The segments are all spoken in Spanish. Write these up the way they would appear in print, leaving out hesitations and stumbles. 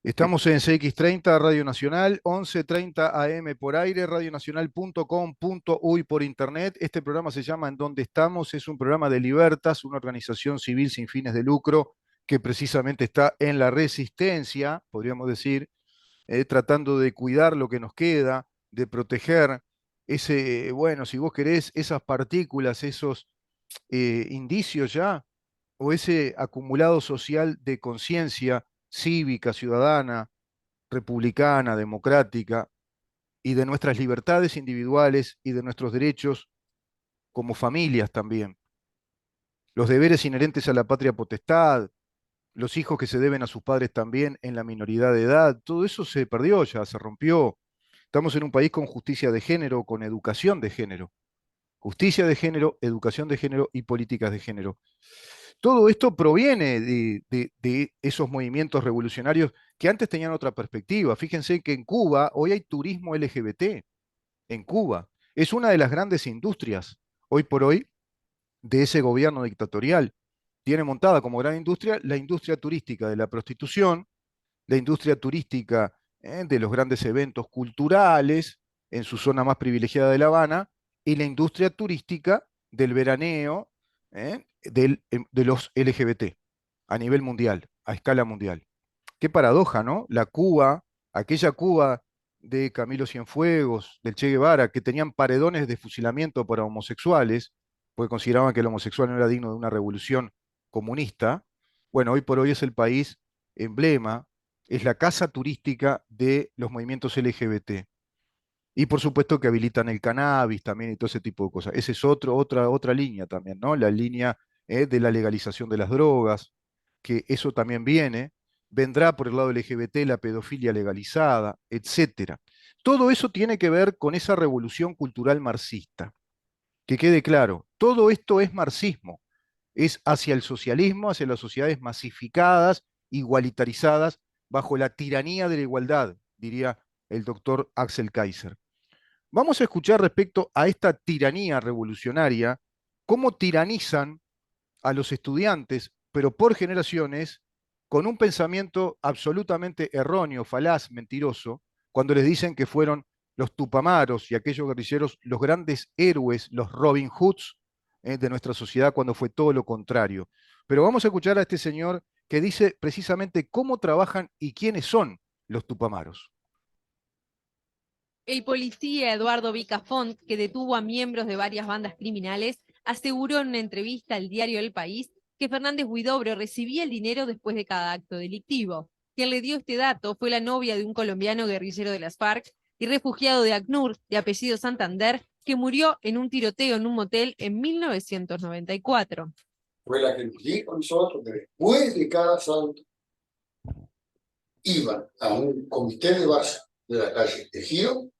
Estamos en CX30, Radio Nacional, 11:30 AM por aire, radionacional.com.uy por internet. Este programa se llama En Dónde Estamos, es un programa de Libertas, una organización civil sin fines de lucro que precisamente está en la resistencia, podríamos decir, tratando de cuidar lo que nos queda, de proteger ese, bueno, si vos querés, esas partículas, esos indicios ya, o ese acumulado social de conciencia cívica, ciudadana, republicana, democrática, y de nuestras libertades individuales y de nuestros derechos como familias también. Los deberes inherentes a la patria potestad, los hijos que se deben a sus padres también en la minoridad de edad, todo eso se perdió ya, se rompió. Estamos en un país con justicia de género, con educación de género. Justicia de género, educación de género y políticas de género. Todo esto proviene de esos movimientos revolucionarios que antes tenían otra perspectiva. Fíjense que en Cuba hoy hay turismo LGBT. En Cuba es una de las grandes industrias, hoy por hoy, de ese gobierno dictatorial. Tiene montada como gran industria la industria turística de la prostitución, la industria turística de los grandes eventos culturales en su zona más privilegiada de La Habana y la industria turística del veraneo de los LGBT a nivel mundial, a escala mundial. Qué paradoja, ¿no? La Cuba, aquella Cuba de Camilo Cienfuegos, del Che Guevara, que tenían paredones de fusilamiento para homosexuales, porque consideraban que el homosexual no era digno de una revolución comunista. Bueno, hoy por hoy es el país emblema, es la casa turística de los movimientos LGBT. Y por supuesto que habilitan el cannabis también y todo ese tipo de cosas. Esa es otra línea también, ¿no? La línea de la legalización de las drogas, que eso también vendrá por el lado LGBT la pedofilia legalizada, etcétera. Todo eso tiene que ver con esa revolución cultural marxista. Que quede claro, todo esto es marxismo, es hacia el socialismo, hacia las sociedades masificadas, igualitarizadas, bajo la tiranía de la igualdad, diría el doctor Axel Kaiser. Vamos a escuchar respecto a esta tiranía revolucionaria, cómo tiranizan a los estudiantes, pero por generaciones, con un pensamiento absolutamente erróneo, falaz, mentiroso, cuando les dicen que fueron los Tupamaros y aquellos guerrilleros los grandes héroes, los Robin Hoods de nuestra sociedad, cuando fue todo lo contrario. Pero vamos a escuchar a este señor que dice precisamente cómo trabajan y quiénes son los Tupamaros. El policía Eduardo Vicafont, que detuvo a miembros de varias bandas criminales, aseguró en una entrevista al diario El País que Fernández Huidobro recibía el dinero después de cada acto delictivo. Quien le dio este dato fue la novia de un colombiano guerrillero de las FARC y refugiado de ACNUR, de apellido Santander, que murió en un tiroteo en un motel en 1994. Fue la que nos dijo a nosotros que después de cada asalto iban a un comité de base de la calle Tejido,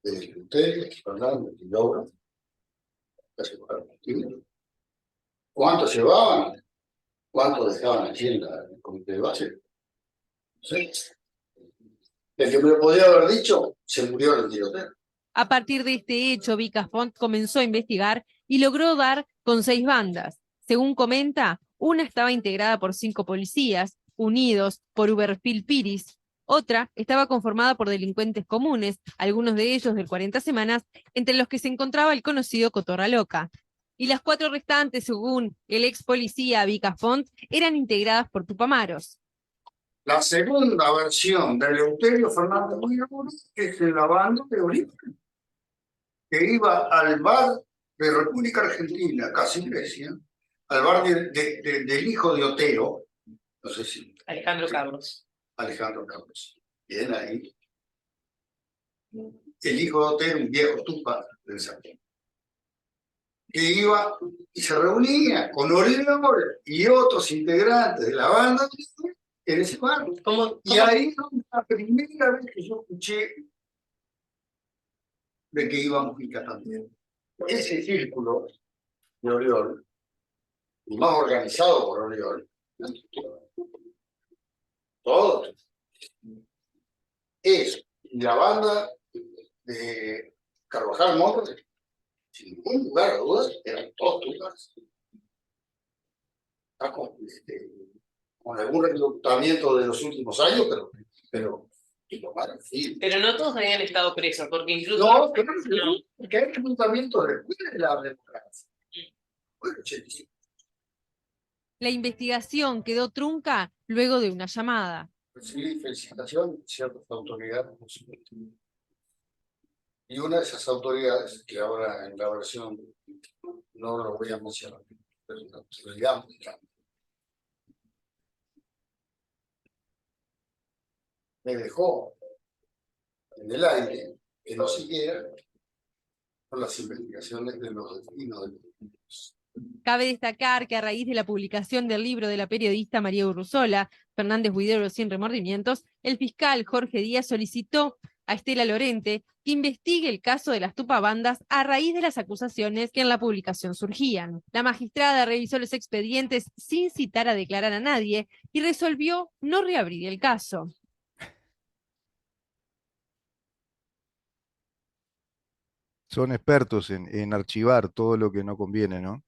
de Eleuterio, Fernández y Laura, casi por Argentina. ¿Cuántos llevaban? ¿Cuántos dejaban allí en el comité de base? No sé. El que me lo podía haber dicho se murió en el tiroteo. A partir de este hecho, Vicafont comenzó a investigar y logró dar con 6 bandas. Según comenta, una estaba integrada por 5 policías, unidos por Uberfil Piris. Otra estaba conformada por delincuentes comunes, algunos de ellos del 40 semanas, entre los que se encontraba el conocido Cotorra Loca. Y las 4 restantes, según el ex policía Vicafont, eran integradas por Tupamaros. La segunda versión de Eleuterio Fernández Huidobro es en la banda de origen, que iba al bar de República Argentina, casi Grecia, al bar del hijo de Otero, no sé si... Alejandro Carlos. Alejandro Carlos. Bien ahí. El hijo de Otero, un viejo tupa del Zapón, que iba y se reunía con Oriol y otros integrantes de la banda en ese bar. Y ahí es la primera vez que yo escuché de que iba Mujica también. Ese círculo de Oriol, y más organizado por Oriol, todos, es la banda de Carvajal Mota, sin ningún lugar a dudas, eran todos tucas. Está con algún reclutamiento de los últimos años, pero sí. Pero no todos habían estado presos, porque incluso... No, porque hay reclutamiento después de la democracia. Bueno, sí. La investigación quedó trunca luego de una llamada. Recibí felicitación de ciertas autoridades, por supuesto. Y una de esas autoridades, que ahora en la versión no lo voy a mencionar, pero la autoridad me dejó en el aire que no siguiera con las investigaciones de los destinos de los niños. Cabe destacar que a raíz de la publicación del libro de la periodista María Urruzola, Fernández Huidobro sin remordimientos, el fiscal Jorge Díaz solicitó a Estela Lorente que investigue el caso de las tupabandas a raíz de las acusaciones que en la publicación surgían. La magistrada revisó los expedientes sin citar a declarar a nadie y resolvió no reabrir el caso. Son expertos en archivar todo lo que no conviene, ¿no?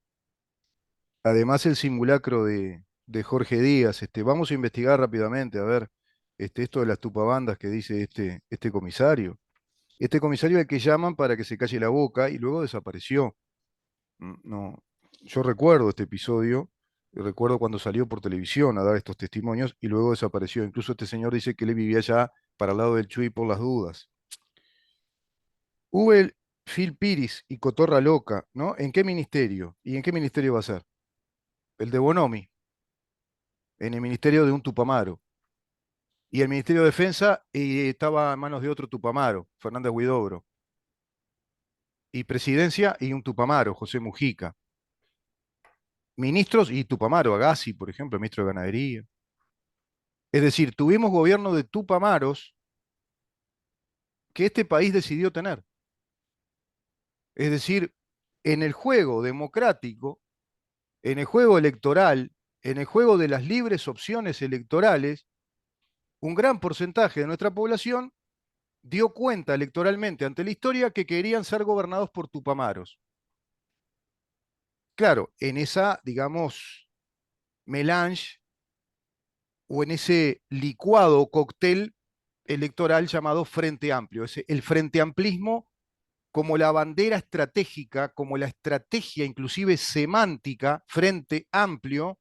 Además, el simulacro de Jorge Díaz, vamos a investigar rápidamente, a ver, esto de las tupabandas que dice este comisario. Este comisario al que llaman para que se calle la boca y luego desapareció. No, yo recuerdo este episodio, y recuerdo cuando salió por televisión a dar estos testimonios y luego desapareció. Incluso este señor dice que él vivía allá para el lado del Chuy por las dudas. Hubo Phil Piris y Cotorra Loca, ¿no? ¿En qué ministerio? ¿Y en qué ministerio va a ser? El de Bonomi, en el ministerio de un Tupamaro. Y el Ministerio de Defensa estaba en manos de otro Tupamaro, Fernández Huidobro. Y Presidencia y un Tupamaro, José Mujica. Ministros y Tupamaro, Agassi, por ejemplo, ministro de Ganadería. Es decir, tuvimos gobierno de Tupamaros que este país decidió tener. Es decir, en el juego democrático, en el juego electoral, en el juego de las libres opciones electorales, un gran porcentaje de nuestra población dio cuenta electoralmente ante la historia que querían ser gobernados por tupamaros. Claro, en esa, digamos, melange o en ese licuado o cóctel electoral llamado Frente Amplio, el Frente Amplismo como la bandera estratégica, como la estrategia inclusive semántica, Frente Amplio,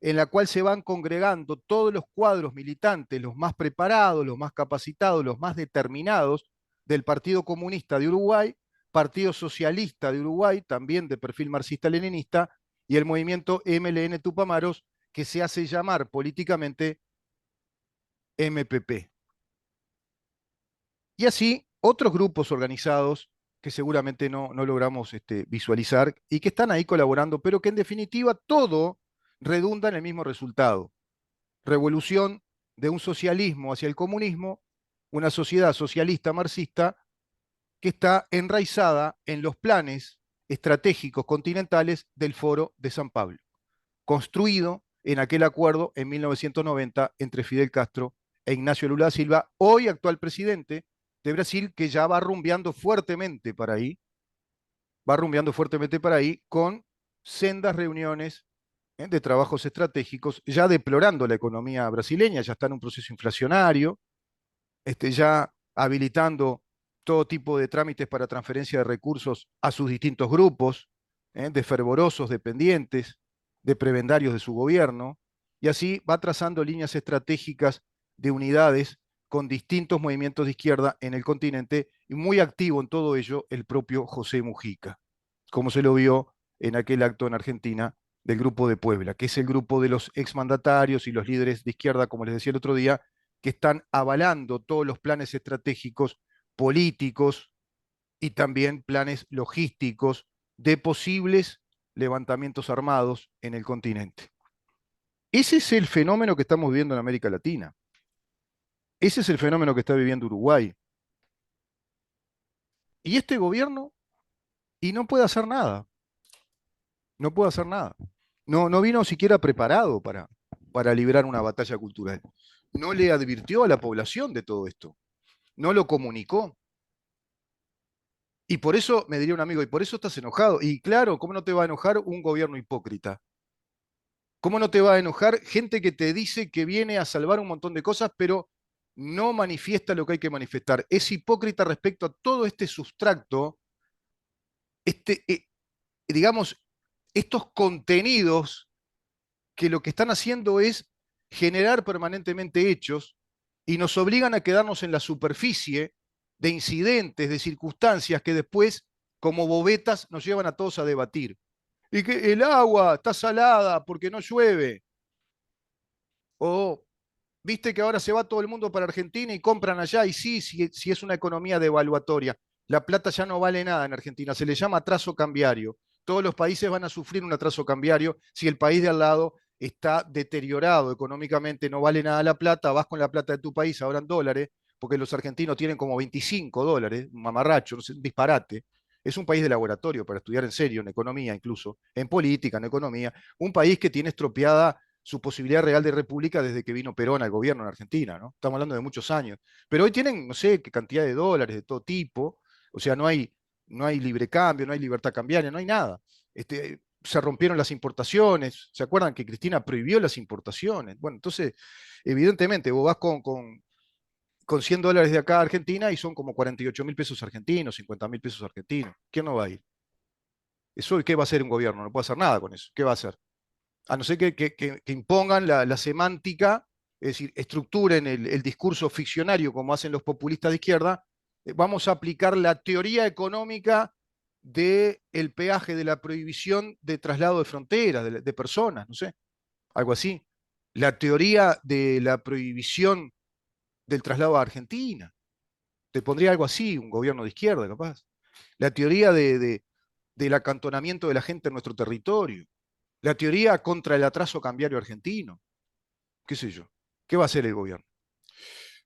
en la cual se van congregando todos los cuadros militantes, los más preparados, los más capacitados, los más determinados del Partido Comunista de Uruguay, Partido Socialista de Uruguay, también de perfil marxista-leninista, y el movimiento MLN Tupamaros, que se hace llamar políticamente MPP. Y así otros grupos organizados que seguramente no logramos visualizar y que están ahí colaborando, pero que en definitiva todo redunda en el mismo resultado. Revolución de un socialismo hacia el comunismo, una sociedad socialista marxista que está enraizada en los planes estratégicos continentales del Foro de San Pablo, construido en aquel acuerdo en 1990 entre Fidel Castro e Ignacio Lula da Silva, hoy actual presidente de Brasil, que ya va rumbeando fuertemente para ahí, con sendas reuniones de trabajos estratégicos, ya deplorando la economía brasileña, ya está en un proceso inflacionario, ya habilitando todo tipo de trámites para transferencia de recursos a sus distintos grupos, de fervorosos dependientes, de prebendarios de su gobierno, y así va trazando líneas estratégicas de unidades con distintos movimientos de izquierda en el continente, y muy activo en todo ello el propio José Mujica, como se lo vio en aquel acto en Argentina del Grupo de Puebla, que es el grupo de los exmandatarios y los líderes de izquierda, como les decía el otro día, que están avalando todos los planes estratégicos, políticos y también planes logísticos de posibles levantamientos armados en el continente. Ese es el fenómeno que estamos viviendo en América Latina. Ese es el fenómeno que está viviendo Uruguay. Y este gobierno, y no puede hacer nada. No puede hacer nada. No vino siquiera preparado para librar una batalla cultural. No le advirtió a la población de todo esto. No lo comunicó. Y por eso, me diría un amigo, y por eso estás enojado. Y claro, ¿cómo no te va a enojar un gobierno hipócrita? ¿Cómo no te va a enojar gente que te dice que viene a salvar un montón de cosas, pero no manifiesta lo que hay que manifestar? Es hipócrita respecto a todo este sustracto, este, digamos, estos contenidos que lo que están haciendo es generar permanentemente hechos y nos obligan a quedarnos en la superficie de incidentes, de circunstancias que después, como bobetas, nos llevan a todos a debatir. Y que el agua está salada porque no llueve. O viste que ahora se va todo el mundo para Argentina y compran allá, y sí, si es una economía devaluatoria. La plata ya no vale nada en Argentina, se le llama atraso cambiario. Todos los países van a sufrir un atraso cambiario si el país de al lado está deteriorado económicamente, no vale nada la plata, vas con la plata de tu país ahora en dólares, porque los argentinos tienen como 25 dólares, un mamarracho, no sé, un disparate. Es un país de laboratorio para estudiar en serio, en economía incluso, en política, en economía. Un país que tiene estropeada su posibilidad real de república desde que vino Perón al gobierno en Argentina, ¿no? Estamos hablando de muchos años. Pero hoy tienen, no sé, qué cantidad de dólares de todo tipo, o sea, no hay libre cambio, no hay libertad cambiaria, no hay nada. Se rompieron las importaciones, ¿se acuerdan que Cristina prohibió las importaciones? Bueno, entonces, evidentemente, vos vas con 100 dólares de acá a Argentina y son como 48.000 pesos argentinos, 50.000 pesos argentinos. ¿Quién no va a ir? ¿Eso qué va a hacer un gobierno? No puede hacer nada con eso. ¿Qué va a hacer? A no ser que impongan la semántica, es decir, estructuren el discurso ficcionario como hacen los populistas de izquierda, vamos a aplicar la teoría económica del peaje, de la prohibición de traslado de fronteras, de personas, no sé, algo así. La teoría de la prohibición del traslado a Argentina. Te pondría algo así, un gobierno de izquierda, capaz. La teoría del acantonamiento de la gente en nuestro territorio. La teoría contra el atraso cambiario argentino, qué sé yo. ¿Qué va a hacer el gobierno?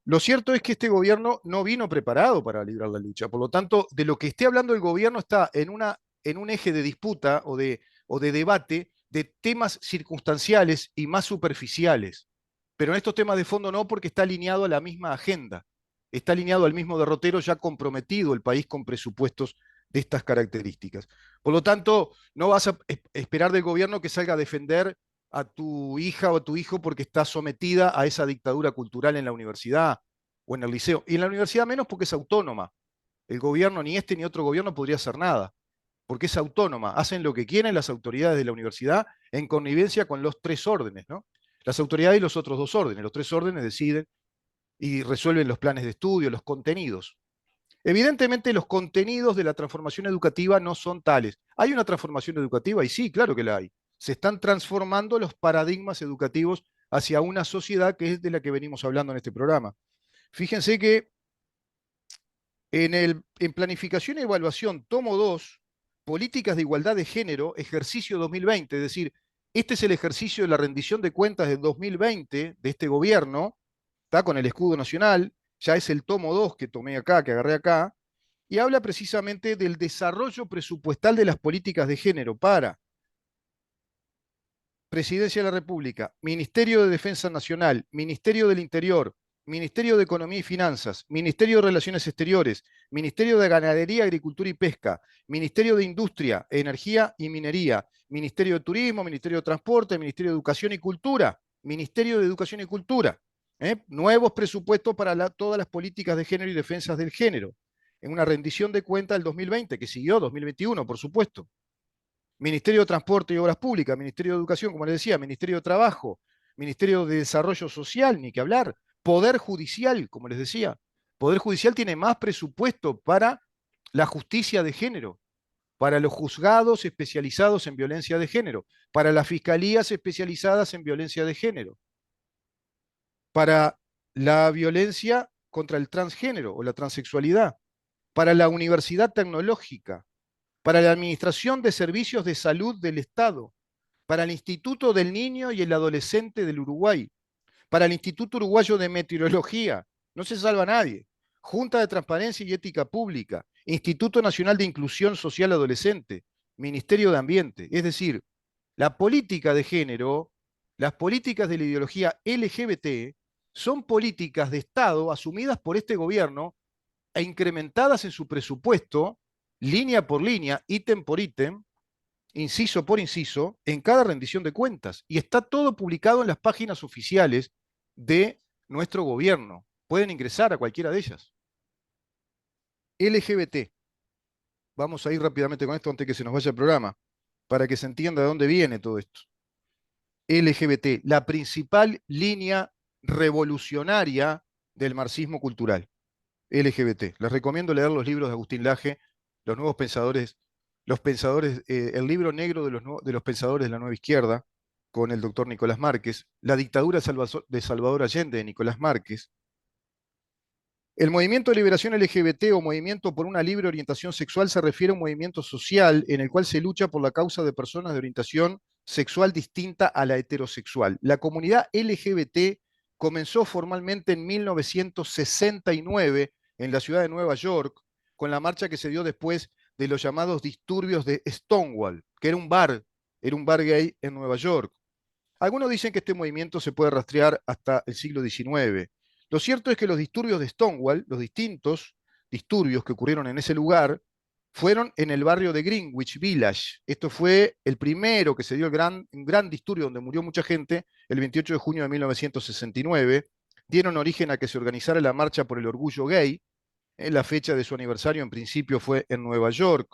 Lo cierto es que este gobierno no vino preparado para librar la lucha. Por lo tanto, de lo que esté hablando el gobierno está en un eje de disputa o de debate de temas circunstanciales y más superficiales. Pero en estos temas de fondo no, porque está alineado a la misma agenda. Está alineado al mismo derrotero, ya comprometido el país con presupuestos de estas características. Por lo tanto, no vas a esperar del gobierno que salga a defender a tu hija o a tu hijo porque está sometida a esa dictadura cultural en la universidad o en el liceo. Y en la universidad menos porque es autónoma. El gobierno, ni este ni otro gobierno, podría hacer nada, porque es autónoma. Hacen lo que quieren las autoridades de la universidad en connivencia con los tres órdenes, ¿no? Las autoridades y los otros dos órdenes. Los tres órdenes deciden y resuelven los planes de estudio, los contenidos. Evidentemente los contenidos de la transformación educativa no son tales. ¿Hay una transformación educativa? Y sí, claro que la hay. Se están transformando los paradigmas educativos hacia una sociedad que es de la que venimos hablando en este programa. Fíjense que en Planificación y Evaluación, tomo 2, Políticas de Igualdad de Género, ejercicio 2020, es decir, este es el ejercicio de la rendición de cuentas del 2020 de este gobierno, está con el escudo nacional, ya es el tomo 2 que tomé acá, que agarré acá, y habla precisamente del desarrollo presupuestal de las políticas de género para Presidencia de la República, Ministerio de Defensa Nacional, Ministerio del Interior, Ministerio de Economía y Finanzas, Ministerio de Relaciones Exteriores, Ministerio de Ganadería, Agricultura y Pesca, Ministerio de Industria, Energía y Minería, Ministerio de Turismo, Ministerio de Transporte, Ministerio de Educación y Cultura, Ministerio de Educación y Cultura. Nuevos presupuestos para todas las políticas de género y defensas del género, en una rendición de cuenta del 2020, que siguió 2021, por supuesto. Ministerio de Transporte y Obras Públicas, Ministerio de Educación, como les decía, Ministerio de Trabajo, Ministerio de Desarrollo Social, ni que hablar, Poder Judicial, como les decía. Poder Judicial tiene más presupuesto para la justicia de género, para los juzgados especializados en violencia de género, para las fiscalías especializadas en violencia de género, para la violencia contra el transgénero o la transexualidad, para la universidad tecnológica, para la Administración de Servicios de Salud del Estado, para el Instituto del Niño y el Adolescente del Uruguay, para el Instituto Uruguayo de Meteorología, no se salva nadie, Junta de Transparencia y Ética Pública, Instituto Nacional de Inclusión Social Adolescente, Ministerio de Ambiente. Es decir, la política de género, las políticas de la ideología LGBT son políticas de Estado asumidas por este gobierno e incrementadas en su presupuesto línea por línea, ítem por ítem, inciso por inciso, en cada rendición de cuentas. Y está todo publicado en las páginas oficiales de nuestro gobierno. Pueden ingresar a cualquiera de ellas. LGBT. Vamos a ir rápidamente con esto antes que se nos vaya el programa, para que se entienda de dónde viene todo esto. LGBT, la principal línea revolucionaria del marxismo cultural. LGBT. Les recomiendo leer los libros de Agustín Laje, los nuevos pensadores, el libro negro de los pensadores de la nueva izquierda, con el doctor Nicolás Márquez, La dictadura de Salvador Allende de Nicolás Márquez. El movimiento de liberación LGBT o movimiento por una libre orientación sexual se refiere a un movimiento social en el cual se lucha por la causa de personas de orientación sexual distinta a la heterosexual. La comunidad LGBT comenzó formalmente en 1969 en la ciudad de Nueva York, con la marcha que se dio después de los llamados disturbios de Stonewall, que era un bar gay en Nueva York. Algunos dicen que este movimiento se puede rastrear hasta el siglo XIX. Lo cierto es que los disturbios de Stonewall, los distintos disturbios que ocurrieron en ese lugar, fueron en el barrio de Greenwich Village. Esto fue el primero que se dio un gran disturbio donde murió mucha gente, el 28 de junio de 1969. Dieron origen a que se organizara la marcha por el orgullo gay. La fecha de su aniversario en principio fue en Nueva York.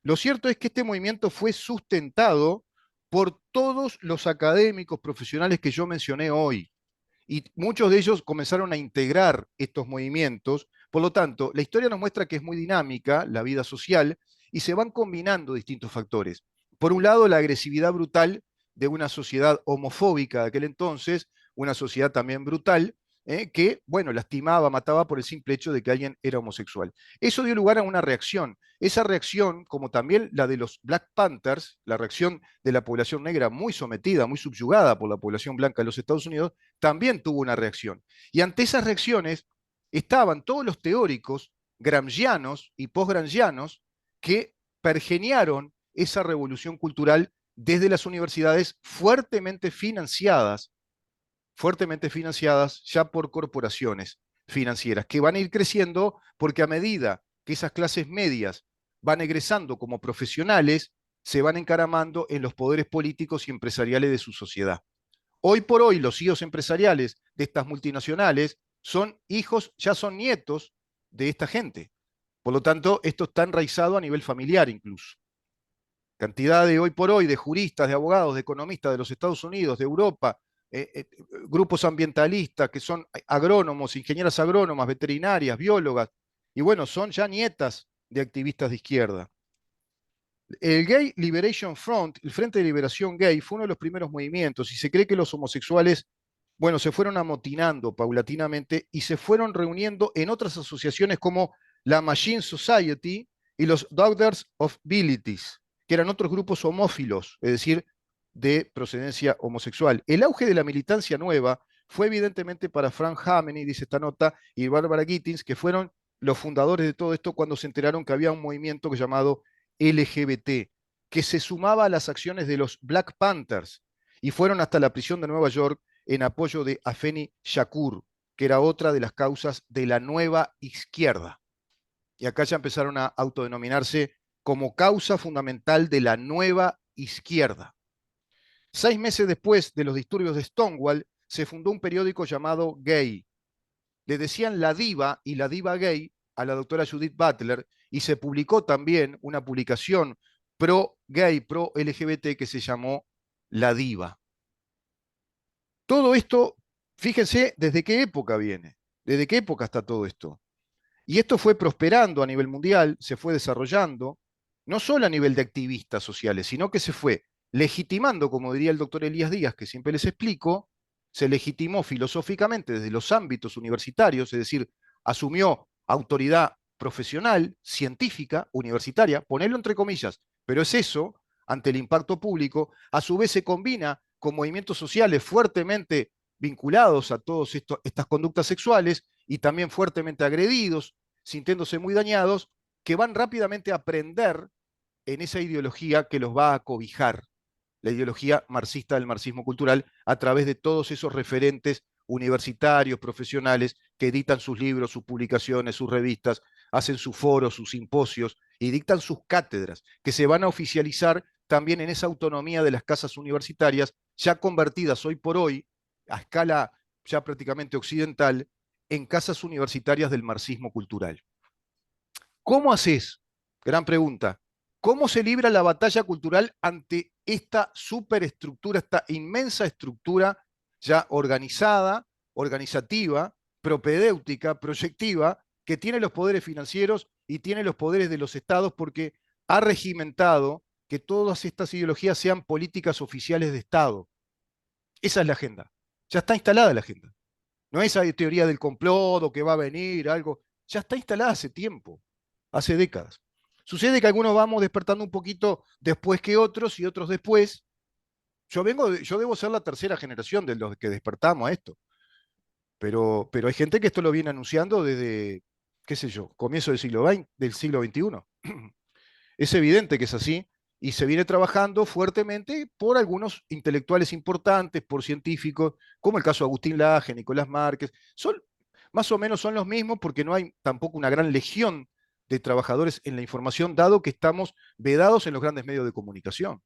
Lo cierto es que este movimiento fue sustentado por todos los académicos profesionales que yo mencioné hoy. Y muchos de ellos comenzaron a integrar estos movimientos. Por lo tanto, la historia nos muestra que es muy dinámica la vida social y se van combinando distintos factores. Por un lado, la agresividad brutal de una sociedad homofóbica de aquel entonces, una sociedad también brutal, que, bueno, lastimaba, mataba por el simple hecho de que alguien era homosexual. Eso dio lugar a una reacción. Esa reacción, como también la de los Black Panthers, la reacción de la población negra muy sometida, muy subyugada por la población blanca de los Estados Unidos, también tuvo una reacción. Y ante esas reacciones estaban todos los teóricos gramscianos y postgramscianos que pergeniaron esa revolución cultural desde las universidades fuertemente financiadas ya por corporaciones financieras, que van a ir creciendo porque a medida que esas clases medias van egresando como profesionales, se van encaramando en los poderes políticos y empresariales de su sociedad. Hoy por hoy, los CEOs empresariales de estas multinacionales son hijos, ya son nietos de esta gente. Por lo tanto, esto está enraizado a nivel familiar incluso. Cantidad de hoy por hoy de juristas, de abogados, de economistas de los Estados Unidos, de Europa, grupos ambientalistas que son agrónomos, ingenieras agrónomas, veterinarias, biólogas, y bueno, son ya nietas de activistas de izquierda. El Gay Liberation Front, el Frente de Liberación Gay, fue uno de los primeros movimientos y se cree que los homosexuales, bueno, se fueron amotinando paulatinamente y se fueron reuniendo en otras asociaciones como la Machine Society y los Daughters of Abilities, que eran otros grupos homófilos, es decir, de procedencia homosexual. El auge de la militancia nueva fue evidentemente para Frank Hameny, dice esta nota, y Barbara Gittins, que fueron los fundadores de todo esto cuando se enteraron que había un movimiento llamado LGBT, que se sumaba a las acciones de los Black Panthers, y fueron hasta la prisión de Nueva York en apoyo de Afeni Shakur, que era otra de las causas de la nueva izquierda. Y acá ya empezaron a autodenominarse como causa fundamental de la nueva izquierda. 6 meses después de los disturbios de Stonewall, se fundó un periódico llamado Gay. Le decían la diva y la diva gay a la doctora Judith Butler, y se publicó también una publicación pro-gay, pro-LGBT que se llamó La Diva. Todo esto, fíjense desde qué época viene, desde qué época está todo esto. Y esto fue prosperando a nivel mundial, se fue desarrollando, no solo a nivel de activistas sociales, sino que se fue legitimando, como diría el doctor Elías Díaz, que siempre les explico, se legitimó filosóficamente desde los ámbitos universitarios, es decir, asumió autoridad profesional, científica, universitaria, ponerlo entre comillas, pero es eso, ante el impacto público, a su vez se combina con movimientos sociales fuertemente vinculados a todas estas conductas sexuales y también fuertemente agredidos, sintiéndose muy dañados, que van rápidamente a aprender en esa ideología que los va a cobijar, la ideología marxista del marxismo cultural, a través de todos esos referentes universitarios, profesionales, que editan sus libros, sus publicaciones, sus revistas, hacen sus foros, sus simposios, y dictan sus cátedras, que se van a oficializar también en esa autonomía de las casas universitarias, ya convertidas hoy por hoy, a escala ya prácticamente occidental, en casas universitarias del marxismo cultural. ¿Cómo haces? Gran pregunta. ¿Cómo se libra la batalla cultural ante esta superestructura, esta inmensa estructura ya organizada, organizativa, propedéutica, proyectiva, que tiene los poderes financieros y tiene los poderes de los estados porque ha regimentado que todas estas ideologías sean políticas oficiales de Estado? Esa es la agenda. Ya está instalada la agenda. No es esa teoría del complot o que va a venir algo. Ya está instalada hace tiempo, hace décadas. Sucede que algunos vamos despertando un poquito después que otros y otros después. Yo debo ser la tercera generación de los que despertamos a esto. Pero hay gente que esto lo viene anunciando desde, qué sé yo, comienzo del siglo XXI. Es evidente que es así y se viene trabajando fuertemente por algunos intelectuales importantes, por científicos, como el caso de Agustín Laje, Nicolás Márquez. Más o menos son los mismos porque no hay tampoco una gran legión de trabajadores en la información, dado que estamos vedados en los grandes medios de comunicación.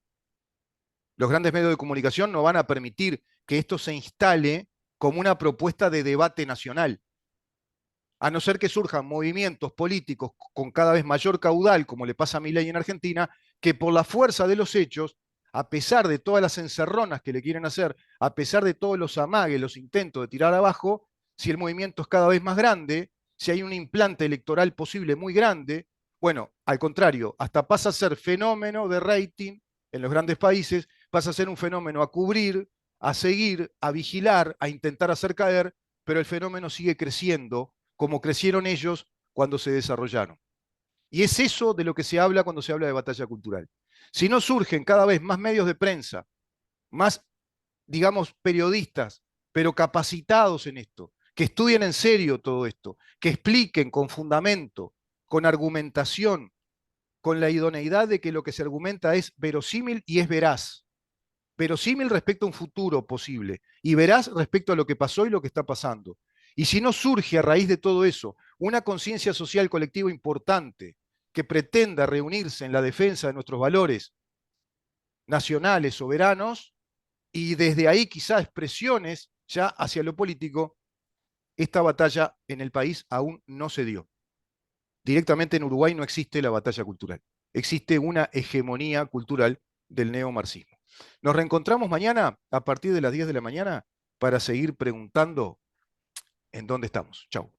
Los grandes medios de comunicación no van a permitir que esto se instale como una propuesta de debate nacional, a no ser que surjan movimientos políticos con cada vez mayor caudal, como le pasa a Milei en Argentina, que por la fuerza de los hechos, a pesar de todas las encerronas que le quieren hacer, a pesar de todos los amagues, los intentos de tirar abajo, si el movimiento es cada vez más grande, si hay un implante electoral posible muy grande, bueno, al contrario, hasta pasa a ser fenómeno de rating en los grandes países, pasa a ser un fenómeno a cubrir, a seguir, a vigilar, a intentar hacer caer, pero el fenómeno sigue creciendo como crecieron ellos cuando se desarrollaron. Y es eso de lo que se habla cuando se habla de batalla cultural. Si no surgen cada vez más medios de prensa, más, digamos, periodistas, pero capacitados en esto, que estudien en serio todo esto, que expliquen con fundamento, con argumentación, con la idoneidad de que lo que se argumenta es verosímil y es veraz. Verosímil respecto a un futuro posible y veraz respecto a lo que pasó y lo que está pasando. Y si no surge a raíz de todo eso una conciencia social colectiva importante que pretenda reunirse en la defensa de nuestros valores nacionales, soberanos, y desde ahí quizá expresiones ya hacia lo político, esta batalla en el país aún no se dio. Directamente en Uruguay no existe la batalla cultural. Existe una hegemonía cultural del neomarxismo. Nos reencontramos mañana a partir de las 10 de la mañana para seguir preguntando en dónde estamos. Chau.